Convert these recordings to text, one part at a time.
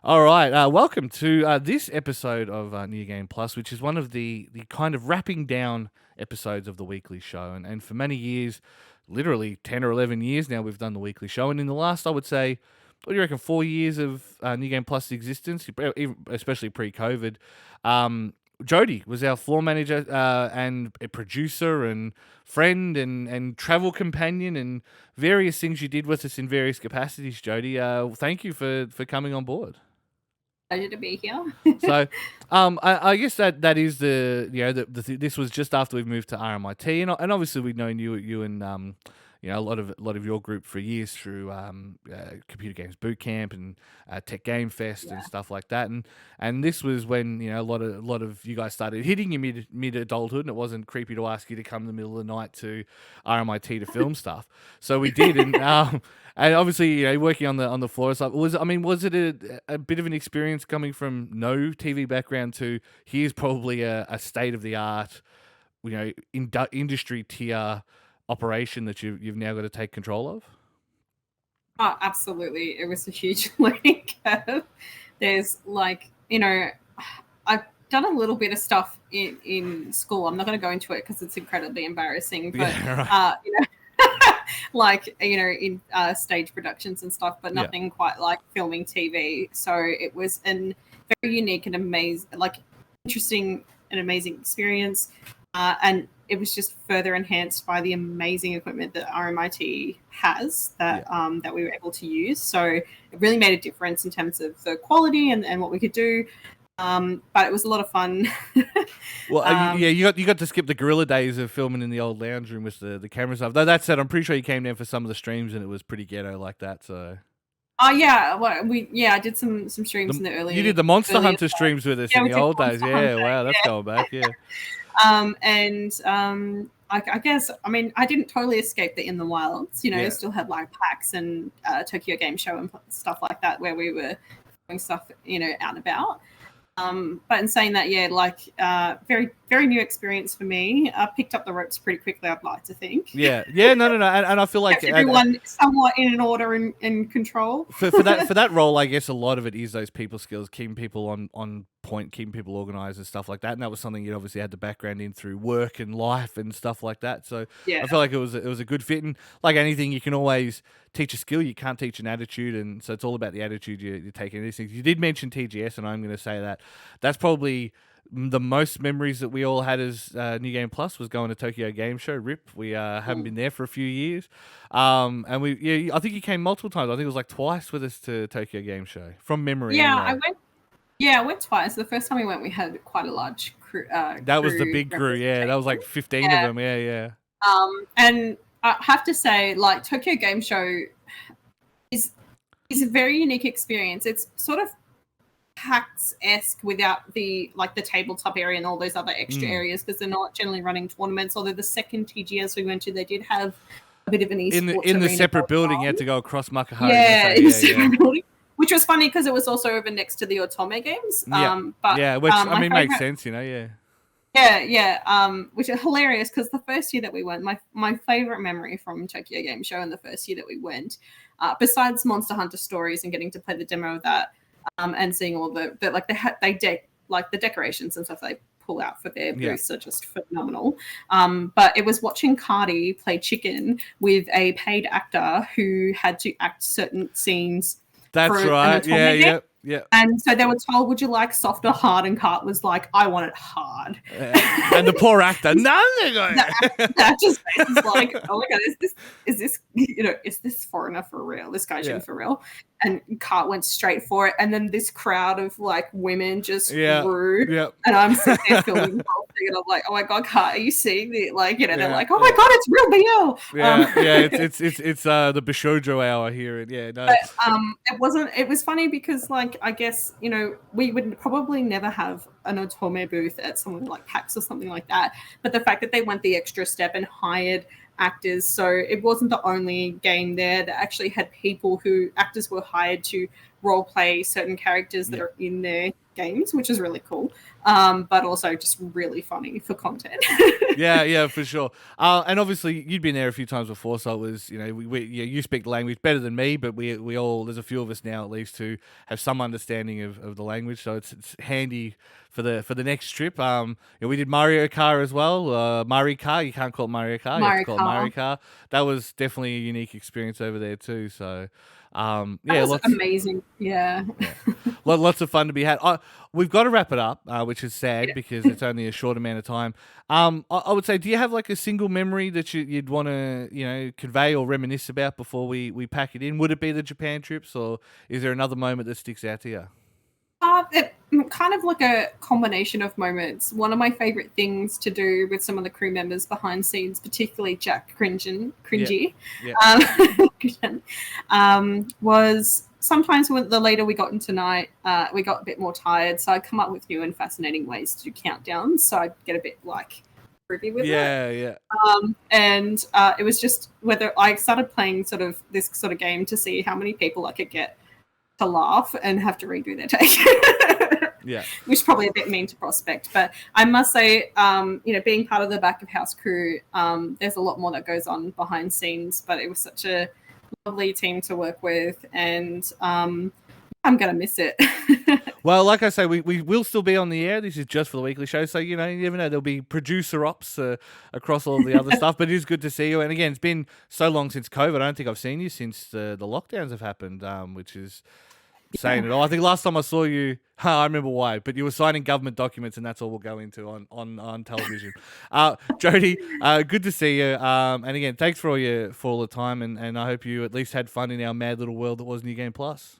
All right, welcome to this episode of New Game Plus, which is one of the kind of wrapping down episodes of the weekly show. And for many years, literally 10 or 11 years now, we've done the weekly show. And in the last, I would say, what do you reckon, 4 years of New Game Plus existence, especially pre-COVID, Jodie was our floor manager and a producer and friend and travel companion and various things you did with us in various capacities, Jodie. Thank you for coming on board. Pleasure to be here. So, I guess that is this was just after we've moved to RMIT, and obviously we've known you and a lot of your group for years through Computer Games Boot Camp and Tech Game Fest and stuff like that, and this was when a lot of you guys started hitting your mid adulthood, and it wasn't creepy to ask you to come in the middle of the night to RMIT to film stuff. So we did, and obviously, working on the floor stuff was it a bit of an experience coming from no TV background to here's probably a state of the art, industry tier operation that you've now got to take control of? Oh, absolutely. It was a huge learning curve. There's I've done a little bit of stuff in school. I'm not going to go into it because it's incredibly embarrassing, but in stage productions and stuff, but nothing quite like filming TV. So it was a very unique and interesting and amazing experience. And it was just further enhanced by the amazing equipment that RMIT has that we were able to use. So it really made a difference in terms of the quality and what we could do. But it was a lot of fun. Well, you got to skip the guerrilla days of filming in the old lounge room with the camera stuff. Though that said, I'm pretty sure you came down for some of the streams and it was pretty ghetto like that. So. Oh yeah, I did some streams in the early. You did the Monster Hunter streams with us in the old days. Yeah, wow, that's going back. Yeah. I guess I didn't totally escape the In the Wilds. Still had like PAX and Tokyo Game Show and stuff like that where we were doing stuff out and about. But in saying that, very, very new experience for me. I picked up the ropes pretty quickly, I'd like to think. No. And I feel like everyone somewhat in order and control. For that role, I guess a lot of it is those people skills, keeping people on point, keeping people organized and stuff like that. And that was something you obviously had the background in through work and life and stuff like that. So I feel like it was a good fit. And like anything, you can always teach a skill. You can't teach an attitude. And so it's all about the attitude you take in these things. You did mention TGS, and I'm going to say that's probably the most memories that we all had as New Game Plus was going to Tokyo Game Show. RIP. We haven't been there for a few years. And I think you came multiple times. I think it was like twice with us to Tokyo Game Show from memory. Yeah, anyway. I went twice. The first time we went, we had quite a large crew. That was the big crew, yeah. That was like 15 of them, yeah. And I have to say, like, Tokyo Game Show is a very unique experience. It's sort of PAX-esque without the tabletop area and all those other extra areas because they're not generally running tournaments. Although the second TGS we went to, they did have a bit of an esports in the separate building. You had to go across Makahari. Yeah, in the separate building. Which was funny because it was also over next to the Otome games. Which makes sense, yeah. Which is hilarious because the first year that we went, my favorite memory from Tokyo Game Show and the first year that we went, besides Monster Hunter Stories and getting to play the demo of that, and seeing all the decorations and stuff they pull out for their booths are just phenomenal. But it was watching Cardi play chicken with a paid actor who had to act certain scenes That's for right. an Yeah, Otome game. yeah, yeah. And so they were told, would you like soft or hard? And Cart was like, I want it hard. And the poor actor, no, The actor's face is like, oh my God, is this, is this foreigner for real? This Gaijin for real? And Cart went straight for it. And then this crowd of like women just grew. Yeah. And I'm sitting there filming the whole thing. And I'm like, oh my God, Cart, are you seeing it? Like, they're like, oh my God, it's real BL. It's the Bishojo hour here. Yeah, no. But it was funny because like, I guess, we would probably never have an Otome booth at somewhere like PAX or something like that. But the fact that they went the extra step and hired actors, so it wasn't the only game there that actually had actors were hired to role play certain characters that are in their games, which is really cool. But also just really funny for content. Yeah, for sure. And obviously you'd been there a few times before, so it was, you speak the language better than me, but we all, there's a few of us now at least who have some understanding of the language, so it's handy for the next trip. We did Mario Kart as well. Mario Kart, you can't call it Mario Kart, you have to call it Mario Kart. That was definitely a unique experience over there too. So that was amazing. Yeah. Lots of fun to be had. We've got to wrap it up, which is sad because it's only a short amount of time. I would say, do you have like a single memory that you'd want to convey or reminisce about before we pack it in? Would it be the Japan trips, or is there another moment that sticks out to you? Kind of like a combination of moments. One of my favorite things to do with some of the crew members behind scenes, particularly Jack Cringy, was sometimes when the later we got into night, we got a bit more tired. So I'd come up with new and fascinating ways to do countdowns. So I'd get a bit like groovy with it. Yeah. And it was just whether I started playing sort of this sort of game to see how many people I could get to laugh and have to redo their take. Yeah. Which is probably a bit mean to Prospect. But I must say, being part of the back of house crew, there's a lot more that goes on behind scenes, but it was such a lovely team to work with, and I'm going to miss it. Well, like I say, we will still be on the air. This is just for the weekly show, so you never know. There'll be producer ops across all the other stuff, but it is good to see you. And again, it's been so long since COVID. I don't think I've seen you since the lockdowns have happened, which is saying it all. I think last time I saw you, I remember why, but you were signing government documents, and that's all we'll go into on television. Jodie, good to see you. And again, thanks for all the time, and I hope you at least had fun in our mad little world that was New Game Plus.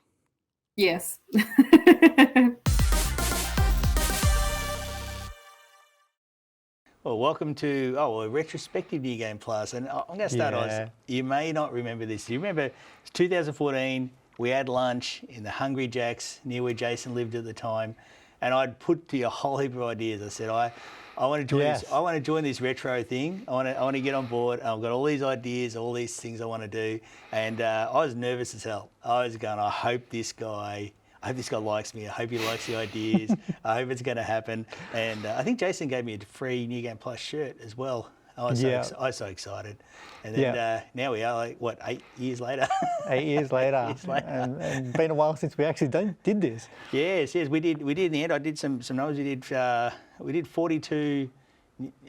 Yes. Well, welcome to a retrospective New Game Plus, and I'm going to start. You may not remember this. You remember 2014? We had lunch in the Hungry Jack's near where Jason lived at the time, and I'd put to you a whole heap of ideas. I said, I want to join this. I want to join this retro thing. I want to get on board. I've got all these ideas, all these things I want to do, and I was nervous as hell. I was going, I hope this guy likes me. I hope he likes the ideas. I hope it's going to happen. And I think Jason gave me a free New Game Plus shirt as well. I was so excited. And then now we are 8 years later. 8 years later. And been a while since we actually did this. Yes, we did in the end. I did some numbers. We did 42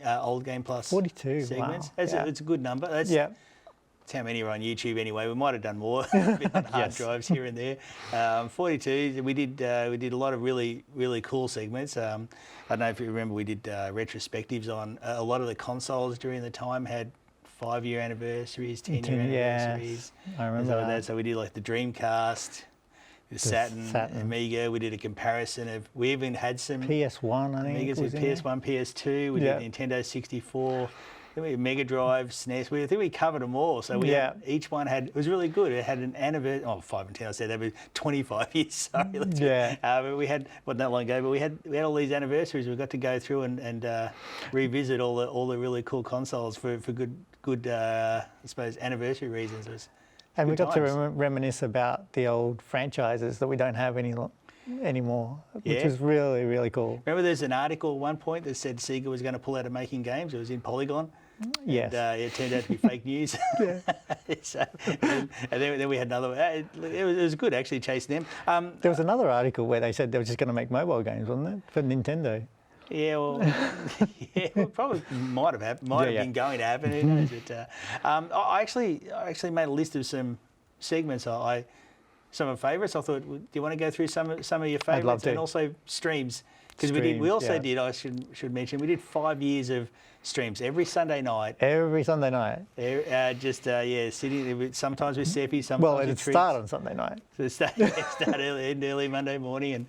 old Game Plus 42 segments. Wow. It's a good number. That's how many are on YouTube anyway. We might have done more on hard drives here and there. 42. We did a lot of really, really cool segments. I don't know if you remember, we did retrospectives on a lot of the consoles during the time had 5-year anniversaries, 10-year anniversaries. I remember that. So we did like the Dreamcast, the Saturn, Amiga. We did a comparison of. We even had some PS1. I think Amigas with PS1, PS2. We did Nintendo 64. Then we had Mega Drive, SNES. I think we covered them all. So each one had. It was really good. It had an anniversary. 5 and 10. I said that was 25 years. Sorry. But we had not that long ago. But we had all these anniversaries. We got to go through and revisit all the really cool consoles for good I suppose anniversary reasons. And we got to reminisce about the old franchises that we don't have anymore, which is really, really cool. Remember there's an article at one point that said Sega was going to pull out of making games. It was in Polygon. Yes. And, it turned out to be fake news. And then we had another one. It was good actually chasing them. There was another article where they said they were just going to make mobile games, wasn't it, for Nintendo? Yeah, well, probably might have happened. Might have been going to happen. Who knows? But, I actually made a list of some segments I some of favourites. I thought, do you want to go through some of your favourites? I'd love to. And also streams. Because we also did, I should mention, we did 5 years of streams every Sunday night. Every Sunday night. Sitting sometimes with Seppi, sometimes Well, with it'd Triggs. start on Sunday night. So it start early Monday morning,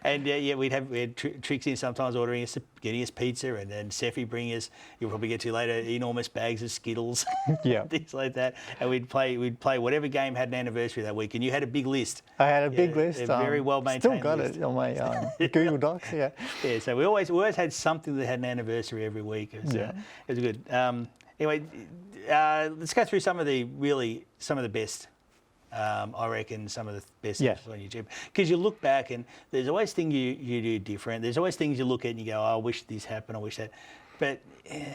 and we had Tricks in sometimes ordering us, getting us pizza, and then Seppi bring us. You'll probably get to later enormous bags of Skittles, things like that. And we'd play whatever game had an anniversary that week, and you had a big list. I had a big list. A very well maintained. Still got list. it on my Google Docs. Yeah. Yeah. So we always had something that had an anniversary every week. It was good. Anyway, let's go through some of the best. I reckon some of the best stuff on YouTube. Because you look back and there's always things you do different. There's always things you look at and you go, oh, I wish this happened, I wish that. But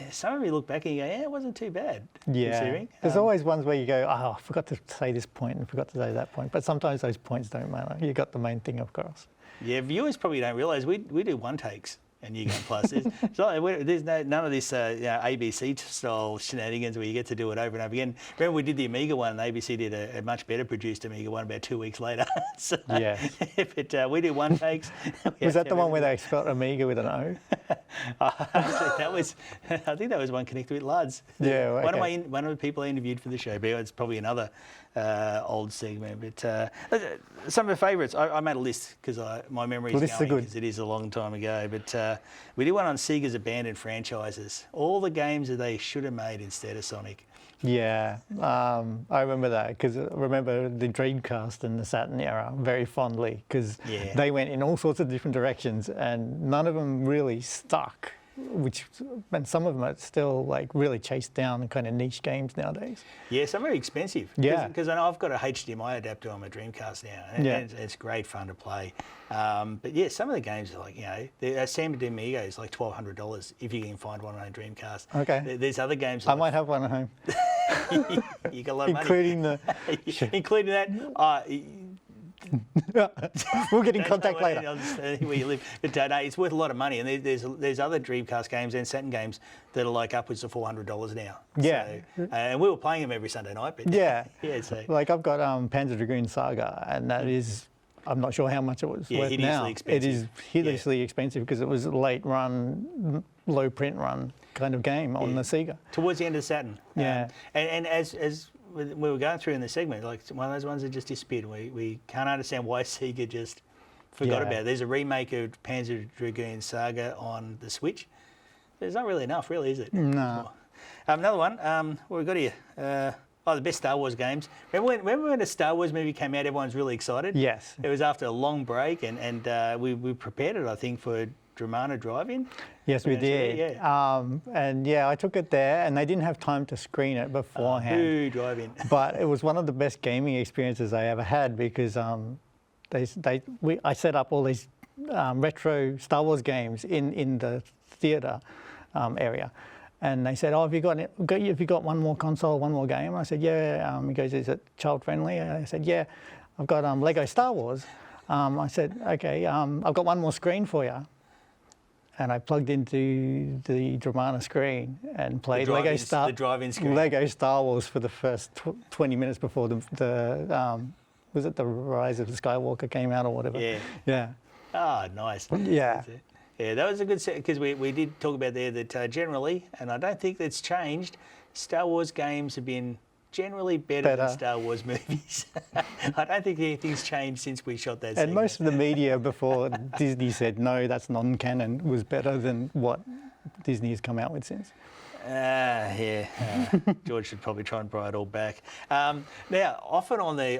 some of you look back and you go, yeah, it wasn't too bad. Yeah. There's always ones where you go, oh, I forgot to say this point and forgot to say that point. But sometimes those points don't matter. You got the main thing across. Yeah, viewers probably don't realise we do one takes. And New Game Plus. There's none of this ABC style shenanigans where you get to do it over and over again. Remember we did the Amiga one, and ABC did a much better produced Amiga one about 2 weeks later. But we do one takes. Was that the one where they spelled Amiga with an O? I think that was one connected with Luds. Yeah, okay. One of the people I interviewed for the show, but it's probably another old segment. But some of the favourites, I made a list because my memory is going because it is a long time ago. But we did one on Sega's abandoned franchises. All the games that they should have made instead of Sonic. Yeah, I remember that because I remember the Dreamcast and the Saturn era very fondly because they went in all sorts of different directions and none of them really stuck. And some of them are still like really chased down kind of niche games nowadays. Yeah, some are expensive. Yeah. Because I know I've got a HDMI adapter on my Dreamcast now, and it's great fun to play. But yeah, some of the games are like, the Samba de Amigo is like $1,200 if you can find one on a Dreamcast. Okay. There's other games. I might have one at home. You got a lot of including money. Including that. We'll get in contact later. Where you live, but no, it's worth a lot of money. And there's other Dreamcast games and Saturn games that are like upwards of $400 now. Yeah, so, and we were playing them every Sunday night. But so. Like I've got Panzer Dragoon Saga, and that is. I'm not sure how much it was worth now. Expensive. It is hideously expensive because it was a late run, low print run kind of game on the Sega. Towards the end of Saturn. Yeah. And as we were going through in the segment, like one of those ones that just disappeared. We can't understand why Sega just forgot about it. There's a remake of Panzer Dragoon Saga on the Switch. There's not really enough, really, is it? No. Another one, what we've got here. The best Star Wars games. Remember when a Star Wars movie came out, everyone's really excited? Yes. It was after a long break, and we prepared it, I think, for Dramana Drive-In. Yes, we did. Yeah. I took it there, and they didn't have time to screen it beforehand. Drive-In. But it was one of the best gaming experiences I ever had because I set up all these retro Star Wars games in the theatre area. And they said, have you got one more console, one more game? And I said, yeah. He goes, is it child friendly? And I said, yeah. I've got Lego Star Wars. I said, okay, I've got one more screen for you. And I plugged into the Dramana screen and played the drive-in screen. Lego Star Wars for the first 20 minutes before was it the Rise of the Skywalker came out or whatever? Yeah. Yeah. Oh, nice. Yeah. Yeah, that was a good set because we did talk about there that generally, and I don't think that's changed, Star Wars games have been generally better than Star Wars movies. I don't think anything's changed since we shot that And segment. most of the media before Disney said, no, that's non-canon, was better than what Disney has come out with since. George should probably try and pry it all back. Now, often on the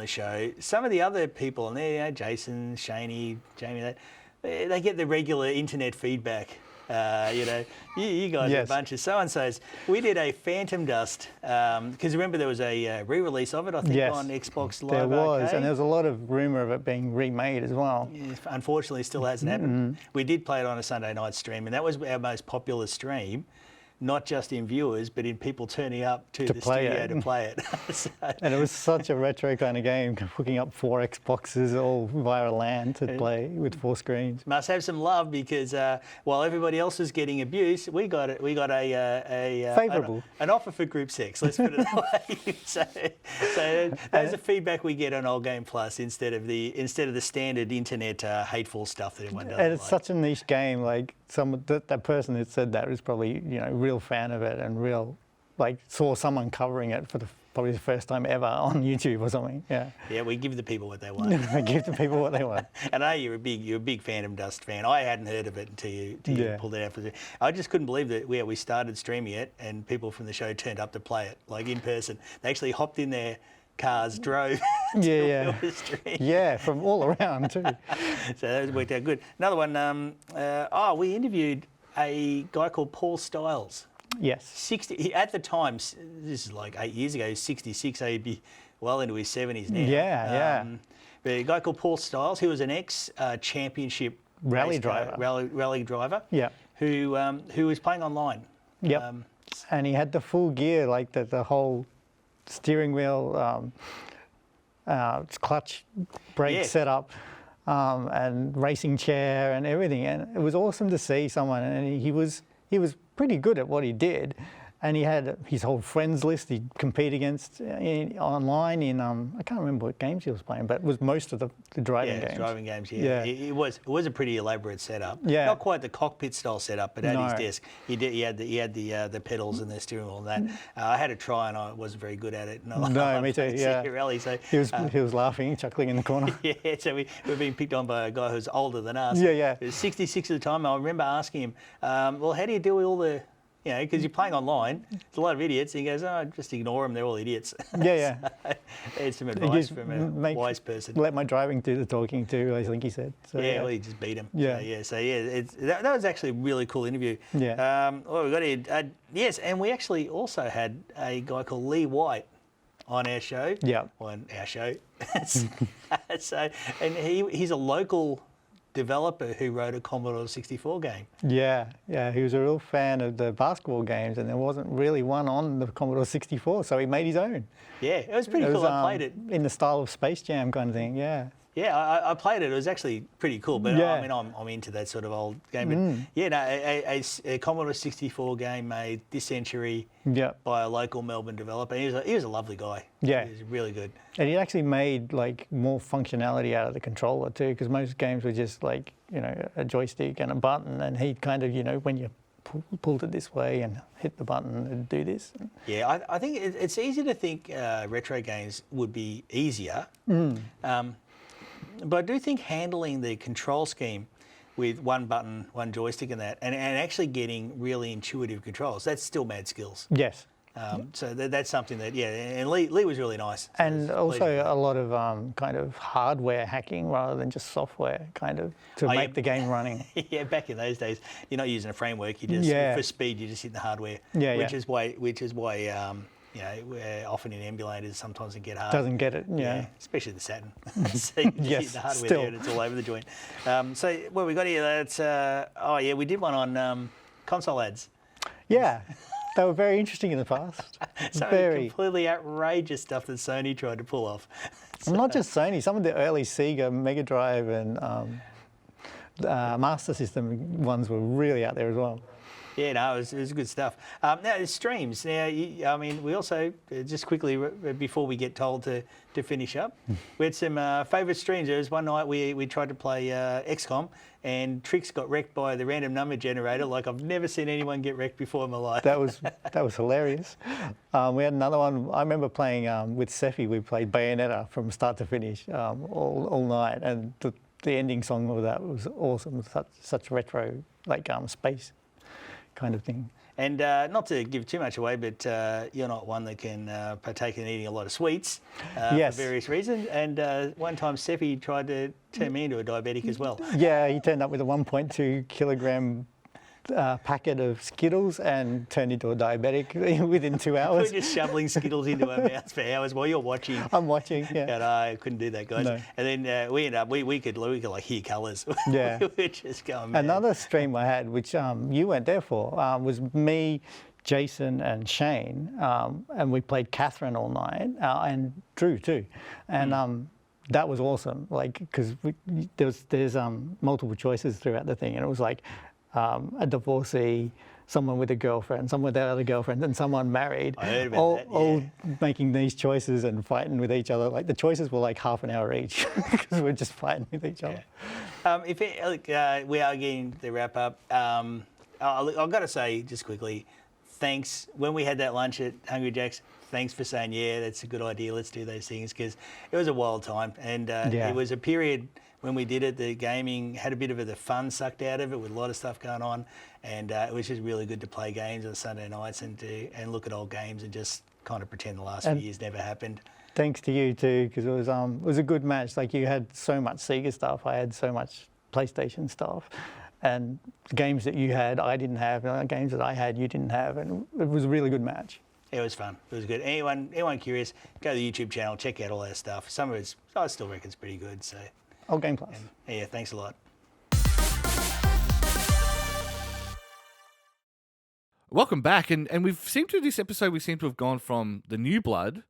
show, some of the other people on there, Jason, Shaney, Jamie, they get the regular internet feedback. You guys are a bunch of so-and-sos. We did a Phantom Dust, because remember there was a re-release of it, I think, on Xbox Live Arcade. There was, Arcade. And there was a lot of rumour of it being remade as well. Yeah, unfortunately, still hasn't happened. We did play it on a Sunday night stream, and that was our most popular stream. not just in viewers, but in people turning up to the studio to play it. So, and it was such a retro kind of game, hooking up 4 Xboxes all via LAN to play with 4 screens. Must have some love because while everybody else was getting abuse, we got favourable an offer for group sex. Let's put it that way. So that's the feedback we get on Old Game Plus instead of the standard internet hateful stuff that everyone does. And it's such a niche game. Like that person that said that was probably real fan of it and real saw someone covering it for probably the first time ever on YouTube or something. Yeah. Yeah, we give the people what they want. We give the people what they want. And I know you're a big Phantom Dust fan. I hadn't heard of it until you pulled it out. I just couldn't believe that we started streaming it and people from the show turned up to play it, in person. They actually hopped in their cars, drove the stream. Yeah, from all around too. So that worked out good. Another one, we interviewed a guy called Paul Stiles. Yes. At the time, this is 8 years ago, he's 66, so he'd be well into his 70s now. Yeah. But a guy called Paul Stiles, who was an ex-championship rally driver. Rally driver. Yeah. Who was playing online. Yep. And he had the full gear, the whole steering wheel, clutch, brake setup, and racing chair and everything. And it was awesome to see someone, and he was pretty good at what he did, and he had his whole friends list he'd compete against online in I can't remember what games he was playing, but it was most of the driving games. Driving games. Yeah. It was a pretty elaborate setup. Yeah. Not quite the cockpit style setup, but at his desk he had the pedals and the steering wheel and that. I had a try and I wasn't very good at it. No, me too. Yeah. Rally, so he was laughing, chuckling in the corner. Yeah. So we've been picked on by a guy who's older than us. Yeah. He was 66 at the time. I remember asking him, well, how do you deal with all the because you're playing online, there's a lot of idiots. And he goes, just ignore them, they're all idiots. Yeah. So, it's some advice from a wise person. Let my driving do the talking too, I think he said. So, well, he just beat him. Yeah. That was actually a really cool interview. Yeah. We got here. Yes, and we actually also had a guy called Lee White on our show. Yeah. On our show. And he's a local developer who wrote a Commodore 64 game. Yeah, he was a real fan of the basketball games, and there wasn't really one on the Commodore 64, so he made his own. Yeah, it was pretty cool. I played it in the style of Space Jam kind of thing. Yeah. Yeah, I played it. It was actually pretty cool. But I mean, I'm into that sort of old game. But a Commodore 64 game made this century by a local Melbourne developer. He was a lovely guy. Yeah, he was really good. And he actually made more functionality out of the controller too, because most games were just a joystick and a button, and he kind of when you pulled it this way and hit the button and do this. Yeah, I think it's easy to think retro games would be easier. But I do think handling the control scheme with one button, one joystick and actually getting really intuitive controls, that's still mad skills. Yes. So that's something that, and Lee was really nice. So and also a lot of kind of hardware hacking rather than just software to make the game running. Yeah, back in those days, you're not using a framework, you just, for speed, you just hit the hardware. Which is why often in emulators sometimes it get hard. Doesn't get it, especially the Saturn. So you just hit the hardware there and it's all over the joint. So what we got here, that's, we did one on console ads. Yeah, they were very interesting in the past. Completely outrageous stuff that Sony tried to pull off. Not just Sony, some of the early Sega Mega Drive and Master System ones were really out there as well. Yeah, no, it was good stuff. Now, there's streams. Now, we also, just quickly, before we get told to finish up, we had some favourite streams. There was one night we tried to play XCOM, and Trix got wrecked by the random number generator like I've never seen anyone get wrecked before in my life. That was hilarious. We had another one. I remember playing with Seffi. We played Bayonetta from start to finish all night, and the ending song of that was awesome. Such retro, space kind of thing. And not to give too much away, but you're not one that can partake in eating a lot of sweets for various reasons. And one time Seppi tried to turn me into a diabetic as well. Yeah, he turned up with a 1.2 kilogram packet of Skittles and turned into a diabetic within 2 We're hours. just shoveling Skittles into our mouths for hours while you're watching. I'm watching, yeah. And I couldn't do that, guys. No. And then we ended up, we could like hear colours. Yeah. We were just going mad. Another stream I had, which you weren't there for, was me, Jason and Shane, and we played Catherine all night, and Drew too. And that was awesome, like, because there's multiple choices throughout the thing, and it was like a divorcee, someone with a girlfriend, someone with their other girlfriend, and someone married, I heard about all, that, yeah. all making these choices and fighting with each other. Like the choices were like half an hour each because we're just fighting with each other. We are getting the wrap up. I've got to say, just quickly, thanks. When we had that lunch at Hungry Jack's, thanks for saying, yeah, that's a good idea. Let's do those things, because it was a wild time. And it was a period when we did it, the gaming had a bit of the fun sucked out of it with a lot of stuff going on. And it was just really good to play games on Sunday nights and look at old games and just kind of pretend the last few years never happened. Thanks to you too, because it was a good match. Like you had so much Sega stuff, I had so much PlayStation stuff, and games that you had, I didn't have. Games that I had, you didn't have, and it was a really good match. It was fun. It was good. Anyone curious, go to the YouTube channel, check out all our stuff. Some of it's, I still reckon it's pretty good. So. Oh, Game Plus. Yeah, thanks a lot. Welcome back, and we've seemed to this episode. We seem to have gone from the new blood,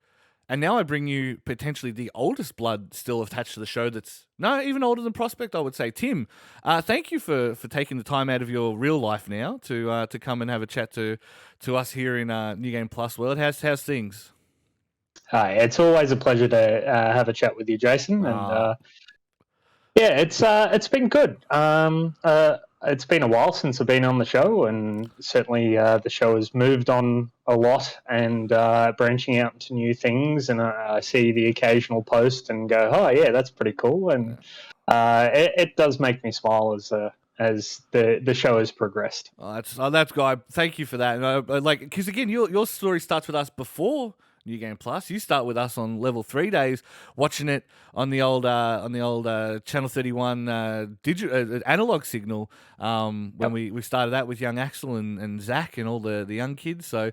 and now I bring you potentially the oldest blood still attached to the show. That's even older than Prospect, I would say. Tim, thank you for taking the time out of your real life now to come and have a chat to us here in New Game Plus world. How's things? Hi, it's always a pleasure to have a chat with you, Jason. And it's been good. It's been a while since I've been on the show, and certainly the show has moved on a lot and branching out into new things. And I see the occasional post and go, "Oh yeah, that's pretty cool." And it does make me smile as the show has progressed. That's guy. Thank you for that. And because again, your story starts with us before New Game Plus. You start with us on level 3 days, watching it on the old Channel 31 digital analog signal. When we started that with young Axel and Zach and all the young kids. So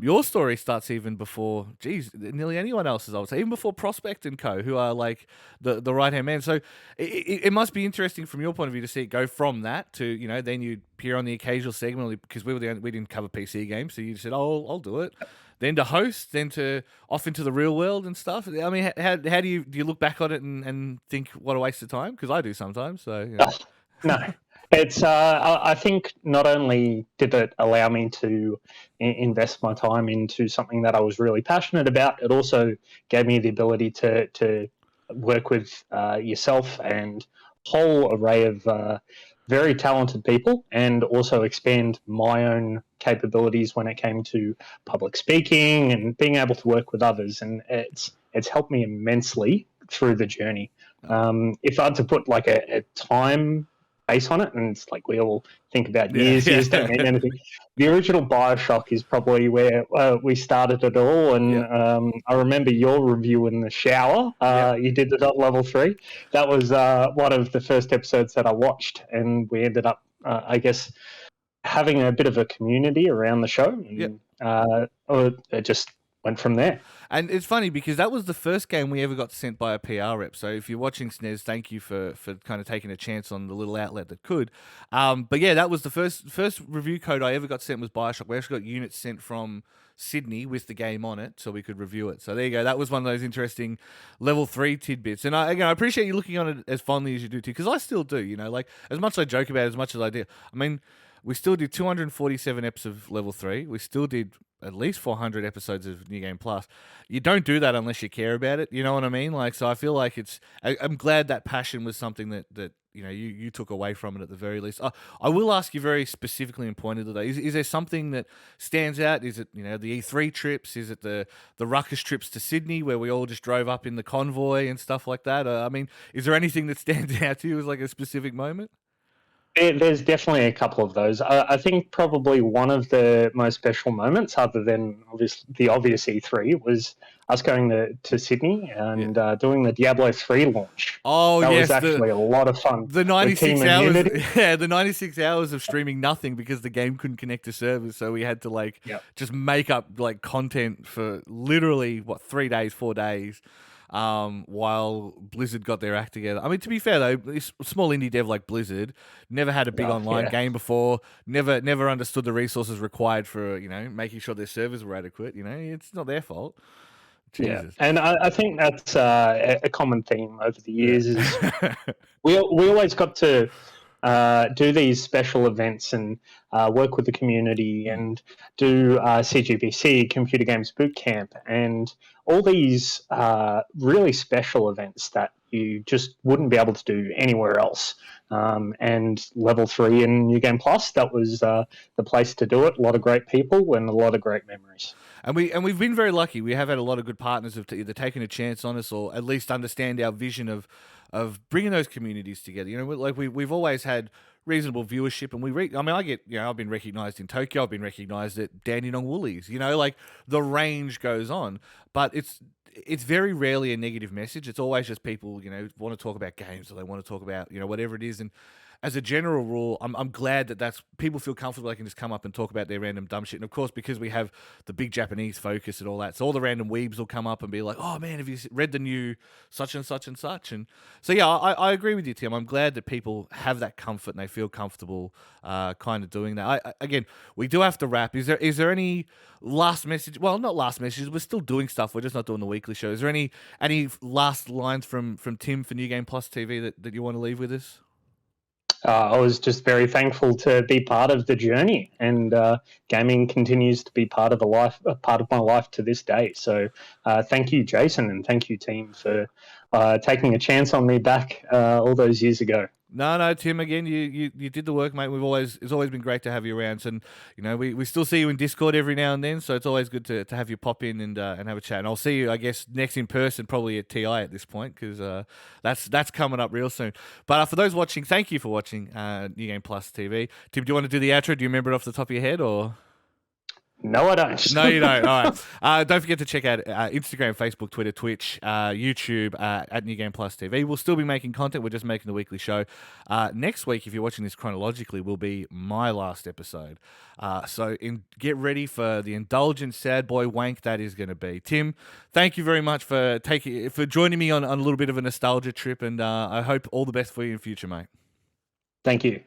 your story starts even before, nearly anyone else's, I would say, even before Prospect and Co, who are like the right hand man. So it must be interesting from your point of view to see it go from that to then you appear on the occasional segment, because we didn't cover PC games, so you just said, "Oh, I'll do it." Then to host, then to off into the real world and stuff. I mean, how do you look back on it and think what a waste of time? Because I do sometimes. So No, it's I think not only did it allow me to invest my time into something that I was really passionate about, it also gave me the ability to work with yourself and a whole array of very talented people, and also expand my own capabilities when it came to public speaking and being able to work with others. And it's helped me immensely through the journey. If I had to put like a time base on it, and it's like we all think about years don't mean anything. The original BioShock is probably where we started it all, and I remember your review in the shower. You did it on level 3. That was one of the first episodes that I watched, and we ended up, I guess, having a bit of a community around the show, and it just went from there. And it's funny because that was the first game we ever got sent by a PR rep. So if you're watching SNES, thank you for kind of taking a chance on the little outlet that could. But yeah, that was the first review code I ever got sent was BioShock. We actually got units sent from Sydney with the game on it so we could review it. So there you go. That was one of those interesting level 3 tidbits. And I appreciate you looking on it as fondly as you do too, because I still do, like as much as I joke about it, as much as I do. I mean, we still did 247 episodes of level 3. We still did at least 400 episodes of New Game Plus. You don't do that unless you care about it. You know what I mean? Like, so I feel like I'm glad that passion was something that you took away from it at the very least. I will ask you very specifically and pointedly though, is there something that stands out? Is it, the E3 trips? Is it the ruckus trips to Sydney where we all just drove up in the convoy and stuff like that? I mean, is there anything that stands out to you as like a specific moment? There's definitely a couple of those. I think probably one of the most special moments, other than the obvious E3, was us going to Sydney and doing the Diablo 3 launch. Oh, that yes, was actually a lot of fun. The 96 hours, the 96 hours of streaming nothing because the game couldn't connect to servers, so we had to just make up content for literally 3 days, 4 days. While Blizzard got their act together. I mean, to be fair though, this small indie dev like Blizzard never had a big online game before. Never understood the resources required for making sure their servers were adequate. It's not their fault. Jesus. Yeah, and I think that's a common theme over the years. Is we always got to do these special events and work with the community and do CGBC, Computer Games Boot Camp, and all these really special events that you just wouldn't be able to do anywhere else. And Level 3 and New Game Plus, that was the place to do it. A lot of great people and a lot of great memories. And we've been very lucky. We have had a lot of good partners who've either taken a chance on us or at least understand our vision of bringing those communities together. We've always had reasonable viewership, and I've been recognized in Tokyo. I've been recognized at Dandenong Woolies. The range goes on, but it's very rarely a negative message. It's always just people, want to talk about games or they want to talk about, whatever it is. And as a general rule, I'm glad that's people feel comfortable. They can just come up and talk about their random dumb shit. And of course, because we have the big Japanese focus and all that, so all the random weebs will come up and be like, "Oh man, have you read the new such and such and such?" And so yeah, I agree with you, Tim. I'm glad that people have that comfort and they feel comfortable, kind of doing that. Again, we do have to wrap. Is there any last message? Well, not last messages. We're still doing stuff. We're just not doing the weekly show. Is there any last lines from Tim for New Game Plus TV that you want to leave with us? I was just very thankful to be part of the journey, and gaming continues to be part of my life to this day. So thank you, Jason, and thank you, team, for taking a chance on me back all those years ago. No, Tim. Again, you did the work, mate. It's always been great to have you around, and we still see you in Discord every now and then. So it's always good to have you pop in and have a chat. And I'll see you, I guess, next in person, probably at TI at this point, because that's coming up real soon. But for those watching, thank you for watching New Game Plus TV. Tim, do you want to do the outro? Do you remember it off the top of your head, or? No, I don't. No, you don't. All right. Don't forget to check out Instagram, Facebook, Twitter, Twitch, YouTube at New Game Plus TV. We'll still be making content. We're just making the weekly show. Next week, if you're watching this chronologically, will be my last episode. So get ready for the indulgent sad boy wank that is going to be. Tim, thank you very much for joining me on a little bit of a nostalgia trip, and I hope all the best for you in future, mate. Thank you.